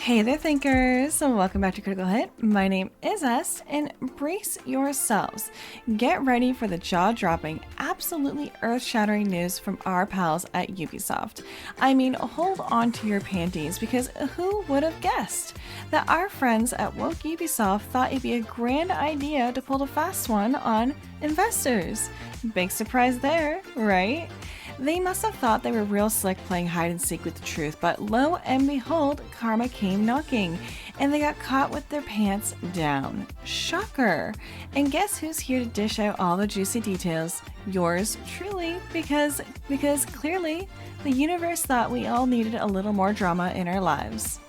Hey there, thinkers, and welcome back to Critical Hit. My name is Est, and brace yourselves. Get ready for the jaw-dropping, absolutely earth-shattering news from our pals at Ubisoft. I mean, hold on to your panties, because who would have guessed that our friends at Woke Ubisoft thought it'd be a grand idea to pull a fast one on investors? Big surprise there, right? They must have thought they were real slick playing hide and seek with the truth, but lo and behold, karma came knocking, and they got caught with their pants down. Shocker! And guess who's here to dish out all the juicy details? Yours truly, because clearly the universe thought we all needed a little more drama in our lives.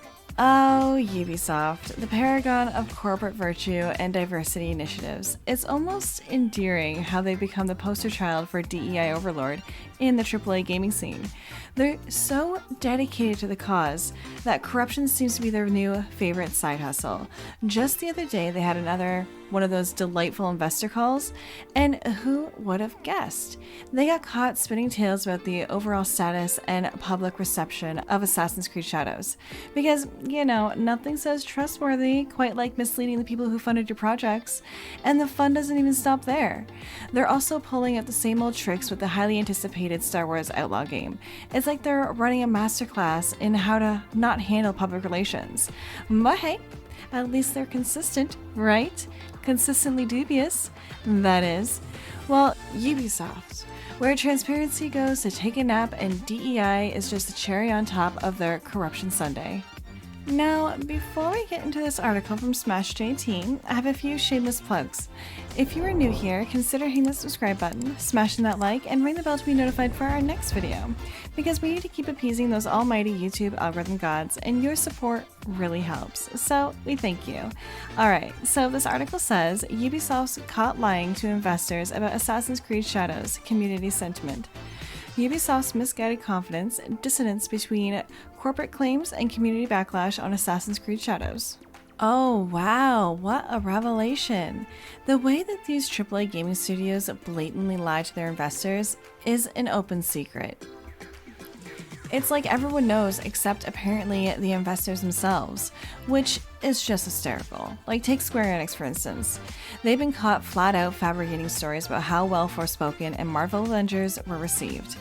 Oh, Ubisoft, the paragon of corporate virtue and diversity initiatives. It's almost endearing how they've become the poster child for DEI overlord in the AAA gaming scene. They're so dedicated to the cause that corruption seems to be their new favorite side hustle. Just the other day, they had another one of those delightful investor calls, and who would have guessed? They got caught spinning tales about the overall status and public reception of Assassin's Creed Shadows. Because, you know, nothing says trustworthy quite like misleading the people who funded your projects, and the fun doesn't even stop there. They're also pulling out the same old tricks with the highly anticipated Star Wars Outlaw game. It's like they're running a masterclass in how to not handle public relations. But hey, at least they're consistent, right? Consistently dubious, that is. Well, Ubisoft, where transparency goes to take a nap and DEI is just the cherry on top of their corruption sundae. Now, before we get into this article from Smash JT, I have a few shameless plugs. If you are new here, consider hitting the subscribe button, smashing that like, and ring the bell to be notified for our next video, because we need to keep appeasing those almighty YouTube algorithm gods, and your support really helps, so we thank you. Alright, so this article says, Ubisoft's caught lying to investors about Assassin's Creed Shadows community sentiment. Ubisoft's misguided confidence, dissonance between corporate claims and community backlash on Assassin's Creed Shadows. Oh wow, what a revelation! The way that these AAA gaming studios blatantly lie to their investors is an open secret. It's like everyone knows except apparently the investors themselves, which is just hysterical. Like take Square Enix for instance. They've been caught flat out fabricating stories about how well Forspoken and Marvel Avengers were received.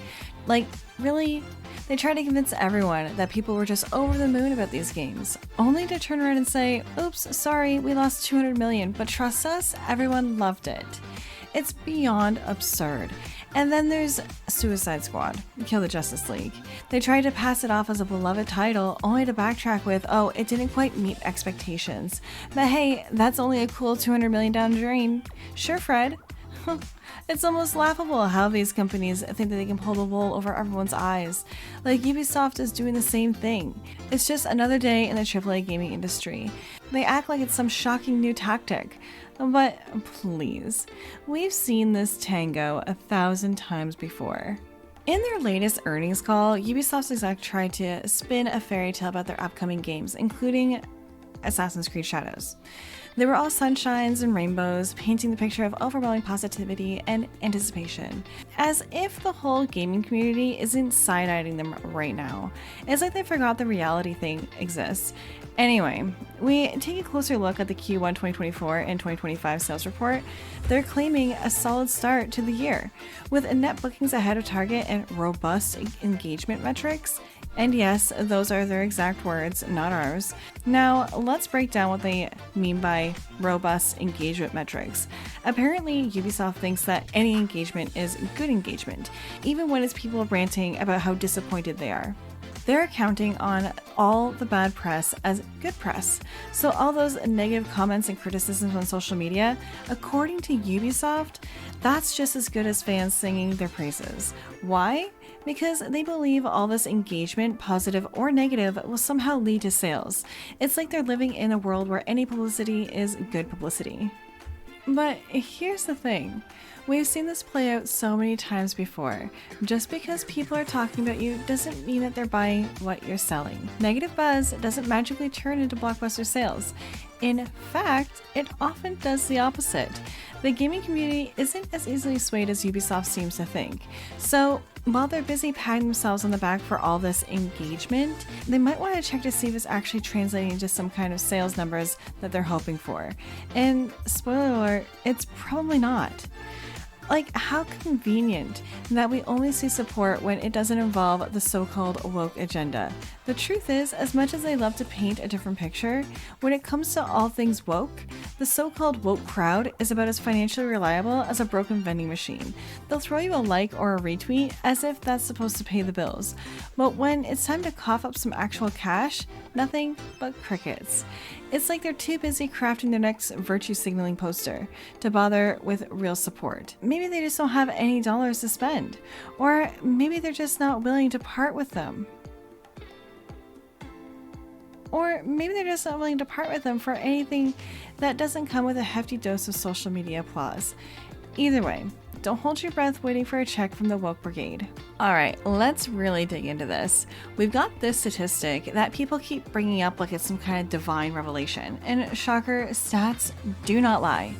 Like, really? They tried to convince everyone that people were just over the moon about these games, only to turn around and say, oops, sorry, we lost 200 million, but trust us, everyone loved it. It's beyond absurd. And then there's Suicide Squad, Kill the Justice League. They tried to pass it off as a beloved title, only to backtrack with, oh, it didn't quite meet expectations. But hey, that's only a cool 200 million down the drain. Sure, Fred. It's almost laughable how these companies think that they can pull the wool over everyone's eyes. Like Ubisoft is doing the same thing. It's just another day in the AAA gaming industry. They act like it's some shocking new tactic. But please, we've seen this tango 1,000 times before. In their latest earnings call, Ubisoft's exec tried to spin a fairy tale about their upcoming games, including Assassin's Creed Shadows. They were all sunshines and rainbows, painting the picture of overwhelming positivity and anticipation, as if the whole gaming community isn't side-eyeing them right now. It's like they forgot the reality thing exists. Anyway, we take a closer look at the Q1 2024 and 2025 sales report. They're claiming a solid start to the year, with net bookings ahead of target and robust engagement metrics. And yes, those are their exact words, not ours. Now, let's break down what they mean by robust engagement metrics. Apparently, Ubisoft thinks that any engagement is good engagement, even when it's people ranting about how disappointed they are. They're counting on all the bad press as good press. So all those negative comments and criticisms on social media, according to Ubisoft, that's just as good as fans singing their praises. Why? Because they believe all this engagement, positive or negative, will somehow lead to sales. It's like they're living in a world where any publicity is good publicity. But here's the thing. We've seen this play out so many times before. Just because people are talking about you doesn't mean that they're buying what you're selling. Negative buzz doesn't magically turn into blockbuster sales. In fact, it often does the opposite. The gaming community isn't as easily swayed as Ubisoft seems to think. So, while they're busy patting themselves on the back for all this engagement, they might want to check to see if it's actually translating into some kind of sales numbers that they're hoping for. And spoiler alert, it's probably not. Like, how convenient that we only see support when it doesn't involve the so-called woke agenda. The truth is, as much as they love to paint a different picture, when it comes to all things woke, the so-called woke crowd is about as financially reliable as a broken vending machine. They'll throw you a like or a retweet as if that's supposed to pay the bills. But when it's time to cough up some actual cash, nothing but crickets. It's like they're too busy crafting their next virtue signaling poster to bother with real support. Maybe they just don't have any dollars to spend, or maybe they're just not willing to part with them. Or maybe they're just not willing to part with them for anything that doesn't come with a hefty dose of social media applause. Either way, don't hold your breath waiting for a check from the woke brigade. Alright, let's really dig into this. We've got this statistic that people keep bringing up like it's some kind of divine revelation, and shocker, stats do not lie.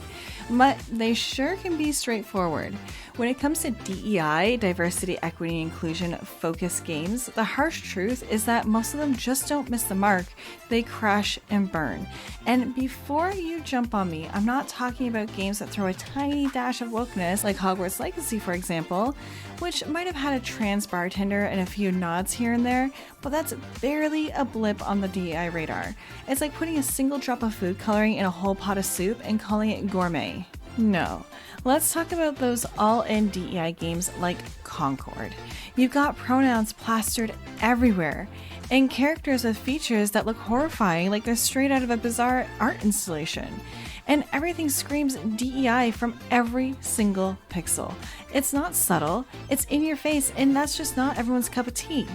But they sure can be straightforward. When it comes to DEI, diversity, equity, inclusion focused games, the harsh truth is that most of them just don't miss the mark. They crash and burn. And before you jump on me, I'm not talking about games that throw a tiny dash of wokeness, like Hogwarts Legacy, for example, which might have had a trans bartender and a few nods here and there, but that's barely a blip on the DEI radar. It's like putting a single drop of food coloring in a whole pot of soup and calling it gourmet. No. Let's talk about those all-in DEI games like Concord. You've got pronouns plastered everywhere, and characters with features that look horrifying like they're straight out of a bizarre art installation. And everything screams DEI from every single pixel. It's not subtle, it's in your face, and that's just not everyone's cup of tea.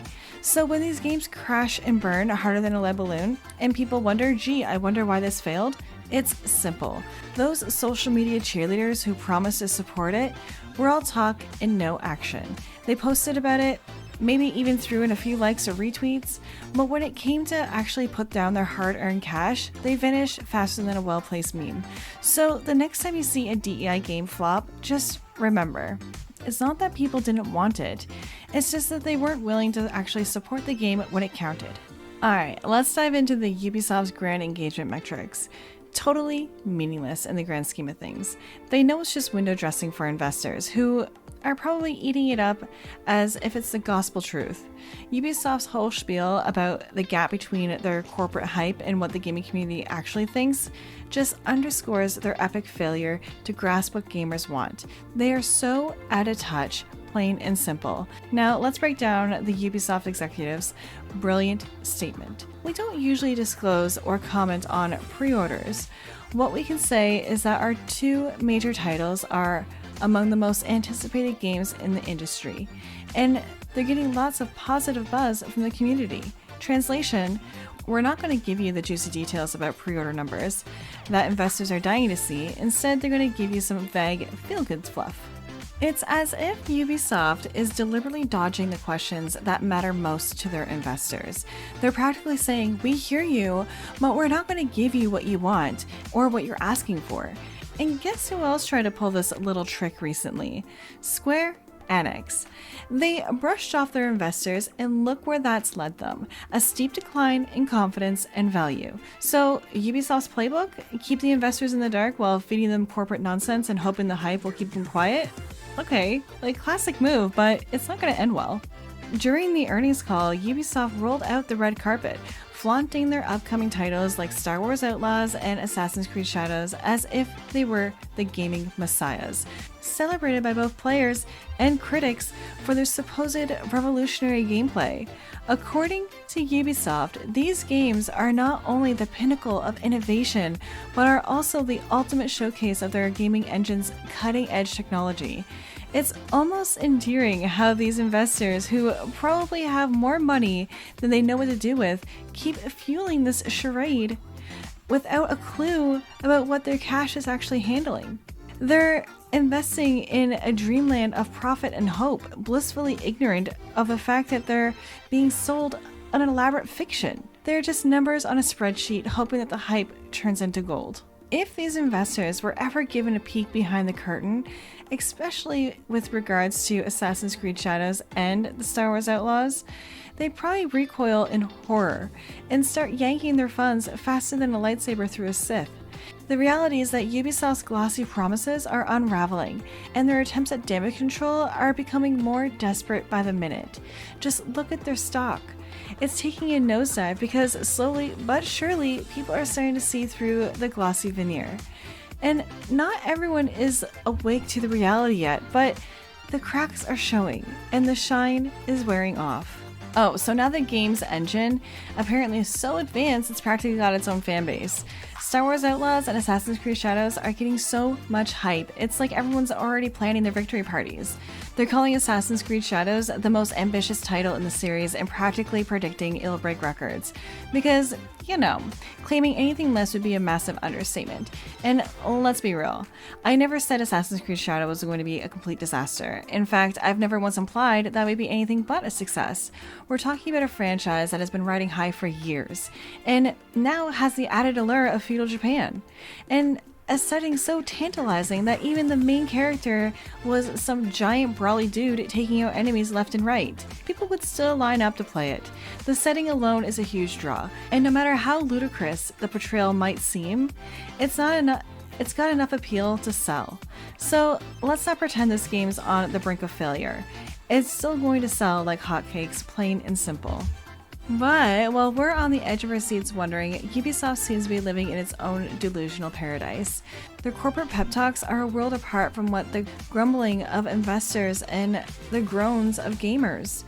So when these games crash and burn harder than a lead balloon, and people wonder, gee, I wonder why this failed, it's simple. Those social media cheerleaders who promise to support it were all talk and no action. They posted about it, maybe even threw in a few likes or retweets, but when it came to actually put down their hard-earned cash, they vanished faster than a well-placed meme. So the next time you see a DEI game flop, just remember, it's not that people didn't want it, it's just that they weren't willing to actually support the game when it counted. Alright, let's dive into the Ubisoft's grand engagement metrics. Totally meaningless in the grand scheme of things. They know it's just window dressing for investors, who are probably eating it up as if it's the gospel truth. Ubisoft's whole spiel about the gap between their corporate hype and what the gaming community actually thinks just underscores their epic failure to grasp what gamers want. They are so out of touch, plain and simple. Now let's break down the Ubisoft executives' brilliant statement. We don't usually disclose or comment on pre-orders. What we can say is that our two major titles are among the most anticipated games in the industry, and they're getting lots of positive buzz from the community. Translation: we're not going to give you the juicy details about pre-order numbers that investors are dying to see. Instead, they're going to give you some vague feel-good fluff. It's as if Ubisoft is deliberately dodging the questions that matter most to their investors. They're practically saying, we hear you, but we're not going to give you what you want or what you're asking for. And guess who else tried to pull this little trick recently? Square Enix. They brushed off their investors, and look where that's led them. A steep decline in confidence and value. So Ubisoft's playbook? Keep the investors in the dark while feeding them corporate nonsense and hoping the hype will keep them quiet? Okay, like classic move, but it's not going to end well. During the earnings call, Ubisoft rolled out the red carpet, flaunting their upcoming titles like Star Wars Outlaws and Assassin's Creed Shadows as if they were the gaming messiahs, celebrated by both players and critics for their supposed revolutionary gameplay. According to Ubisoft, these games are not only the pinnacle of innovation, but are also the ultimate showcase of their gaming engine's cutting-edge technology. It's almost endearing how these investors, who probably have more money than they know what to do with, keep fueling this charade without a clue about what their cash is actually handling. They're investing in a dreamland of profit and hope, blissfully ignorant of the fact that they're being sold an elaborate fiction. They're just numbers on a spreadsheet hoping that the hype turns into gold. If these investors were ever given a peek behind the curtain, especially with regards to Assassin's Creed Shadows and the Star Wars Outlaws, they'd probably recoil in horror and start yanking their funds faster than a lightsaber through a Sith. The reality is that Ubisoft's glossy promises are unraveling, and their attempts at damage control are becoming more desperate by the minute. Just look at their stock. It's taking a nosedive because slowly but surely people are starting to see through the glossy veneer. And not everyone is awake to the reality yet, but the cracks are showing and the shine is wearing off. Oh, so now the game's engine apparently is so advanced it's practically got its own fan base. Star Wars Outlaws and Assassin's Creed Shadows are getting so much hype, it's like everyone's already planning their victory parties. They're calling Assassin's Creed Shadows the most ambitious title in the series and practically predicting it'll break records. Because, you know, claiming anything less would be a massive understatement. And let's be real, I never said Assassin's Creed Shadow was going to be a complete disaster. In fact, I've never once implied that would be anything but a success. We're talking about a franchise that has been riding high for years, and now has the added allure of feudal Japan. And a setting so tantalizing that even the main character was some giant brawly dude taking out enemies left and right. People would still line up to play it. The setting alone is a huge draw, and no matter how ludicrous the portrayal might seem, it's got enough appeal to sell. So let's not pretend this game's on the brink of failure. It's still going to sell like hotcakes, plain and simple. But while we're on the edge of our seats wondering, Ubisoft seems to be living in its own delusional paradise. Their corporate pep talks are a world apart from what the grumbling of investors and the groans of gamers.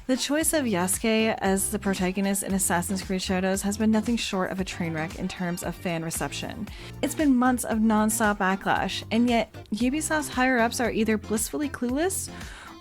The choice of Yasuke as the protagonist in Assassin's Creed Shadows has been nothing short of a train wreck in terms of fan reception. It's been months of non-stop backlash, and yet Ubisoft's higher-ups are either blissfully clueless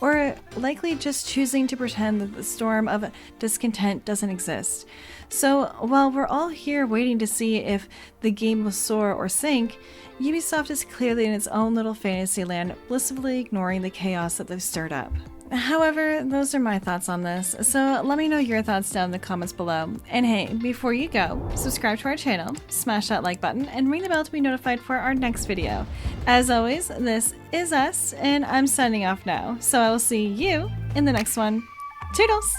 or likely just choosing to pretend that the storm of discontent doesn't exist. So while we're all here waiting to see if the game will soar or sink, Ubisoft is clearly in its own little fantasy land, blissfully ignoring the chaos that they've stirred up. However, those are my thoughts on this, so let me know your thoughts down in the comments below. And hey, before you go, subscribe to our channel, smash that like button, and ring the bell to be notified for our next video. As always, this is us, and I'm signing off now, so I will see you in the next one. Toodles!